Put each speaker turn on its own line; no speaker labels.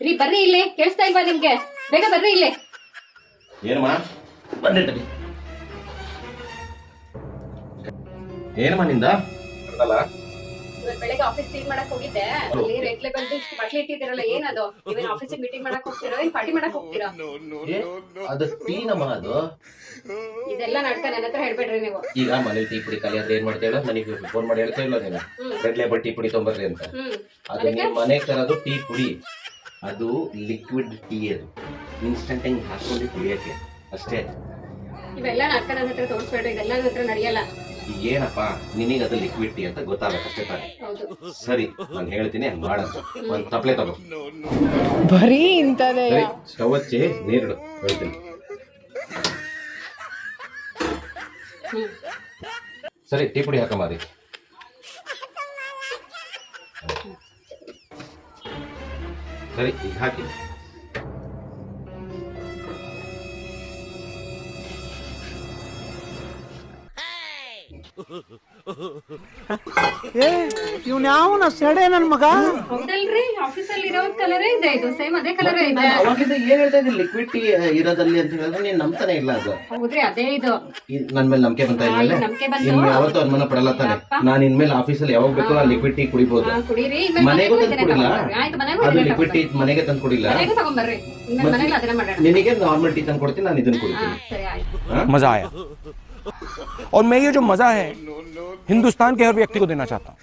ರೀ ಬರ್ರಿ ಇಲ್ಲಿ, ಕೇಳಿಸ್ತಾ ಇಲ್ವಾ ನಿಮ್ಗೆ? ಬೇಗ ಬರ್ರಿ ಇಲ್ಲಿ.
ಏನಮ್ಮ ಬಂದೆ ತಡಿ. ಏನಮ್ಮ ನಿಂದ ಬರ್ತಲ್ಲ?
ಇವತ್ತು ಬೆಳಗ್ಗೆ ಆಫೀಸ್ ಕ್ಲೀನ್ ಮಾಡಕ್ ಹೋಗಿದ್ದೆ. ಅಲ್ಲಿ ರೆಡ್ ಲೇಬಲ್ ಇಷ್ಟು ಬಟ್ಲಿ ಇಟ್ಟಿದ್ದೀರಲ್ಲ, ಏನದು? ನೀವೇನ್ ಆಫೀಸಿಗೆ ಮೀಟಿಂಗ್ ಮಾಡಕ್ ಹೋಗ್ತೀರೋ, ಏನ್ ಪಾರ್ಟಿ ಮಾಡಕ್ ಹೋಗ್ತೀರಾ?
ಅದು ಟೀನಮ್ಮ ಅದು.
ಇದೆಲ್ಲ ನಾಟಕ ನನ್ನ ಹತ್ರ ಹೇಳ್ಬೇಡ್ರಿ ನೀವು.
ಈಗ ಮನೆ ಟೀ ಪುಡಿ ಖಾಲಿ ಆದ್ರೆ ಏನ್ ಮಾಡ್ತೇಳ? ನನಗೆ ಫೋನ್ ಮಾಡಿ ಹೇಳ್ತಾ ಇಲ್ಲ ನೀನು ರೆಡ್ ಲೇಬಲ್ ಟೀ ಪುಡಿ ತೊಂಬರ್ರಿ ಅಂತ. ಅದು ನೀನ್ ಮನೆಗೆ ತರೋದು ಟೀ ಪುಡಿ, ಅದು ಲಿಕ್ವಿಡ್ ಟೀ. ಅದು ಇನ್ಸ್ಟಂಟ್ ಹಿಂಗ್ ಹಾಕೊಂಡು ಕುಡಿಯಕ್ಕೆ ಅಷ್ಟೇ.
ಇವೆಲ್ಲ ನಾಟಕ ನನ್ನ ಹತ್ರ ತೋರಿಸ್ಬೇಡ್ರಿ, ಇದೆಲ್ಲ ನನ್ನ ಹತ್ರ ನಡೆಯಲ್ಲ.
ಏನಪ್ಪ ನಿನಗೆ ಅದು ಲಿಕ್ವಿಡ್ ಟೀ ಅಂತ ಗೊತ್ತಾಗತ್ತೆ ತಾನೆ? ಸರಿ ನಾನು ಹೇಳ್ತೀನಿ ಮಾಡಂತ. ಒಂದ್ ತಪ್ಲೆ ತಗೋ.
ಬರೀ ಇಂತದೇ.
ಸ್ಟವ್ ಹಚ್ಚಿ ನೀರಿಡು ಹೇಳ್ತೀನಿ. ಸರಿ ಟೀ ಪುಡಿ ಹಾಕಮ್ಮ ಅದಕ್ಕೆ. ಸರಿ ಈಗ ಹಾಕಿ.
ಇವ್ನ್ಯಾವನ ಸೆಡೆ ನನ್ ಮಗ.
ಹೌದಲ್ರಿ, ಆಫೀಸಲ್ಲಿ ಇರೋ ಕಲರೇ ಇದೆ, ಇದು ಸೇಮ್ ಅದೇ ಕಲರೇ ಇದೆ.
ಅವಾಗಿಂದ ಏನ್ ಹೇಳ್ತಾ ಇದ್ದೀನಿ ಲಿಕ್ವಿಡ್ ಟೀ ಇರೋದಲ್ಲಿ ಅಂತ ಹೇಳಿದ್ರೆ ನೀನ್ ನಂಬ್ತಾನೆ ಇಲ್ಲ. ಅದು
ಹೌದ್ರಿ, ಅದೇ ಇದು.
ನನ್ ಮೇಲೆ ನಂಬಿಕೆ ಬಂತ ಇಲ್ಲ?
ನಂಬಿಕೆ ಬಂತು.
ಇನ್ ಯಾವತ್ತೂ ಅನುಮಾನ ಪಡಲ್ಲ ತಾನೆ? ನಾನು ಇನ್ಮೇಲೆ ಆಫೀಸಲ್ಲಿ ಯಾವಾಗ ಬೇಕೋ ನಾನು ಲಿಕ್ವಿಡ್ ಟೀ ಕುಡಿಬಹುದು.
ಕುಡೀರಿ.
ಮನೆಗೂ ತಂದು ಕುಡಿಲ್ಲ.
ಆಯ್ತು, ಮನೆಗೂ
ಅದು ಲಿಕ್ವಿಡ್ ಟೀ ಮನೆಗೆ ತಂದು ಕುಡಿಲ್ಲ.
ಮನೆಗೂ ತಗೊಂಬರ್ರಿ, ಮನೇಲಿ ಅದನ್ನ ಮಾಡೋಣ.
ನಿನಗೆ ನಾರ್ಮಲ್ ಟೀ ತಂದು ಕೊಡ್ತೀನಿ, ನಾನು ಇದನ್ನ ಕುಡಿತೀನಿ.
ಸರಿ ಆಯ್ತು.
मजा आया और मैं ये जो मजा है हिंदुस्तान के हर व्यक्ति को देना चाहता हूँ।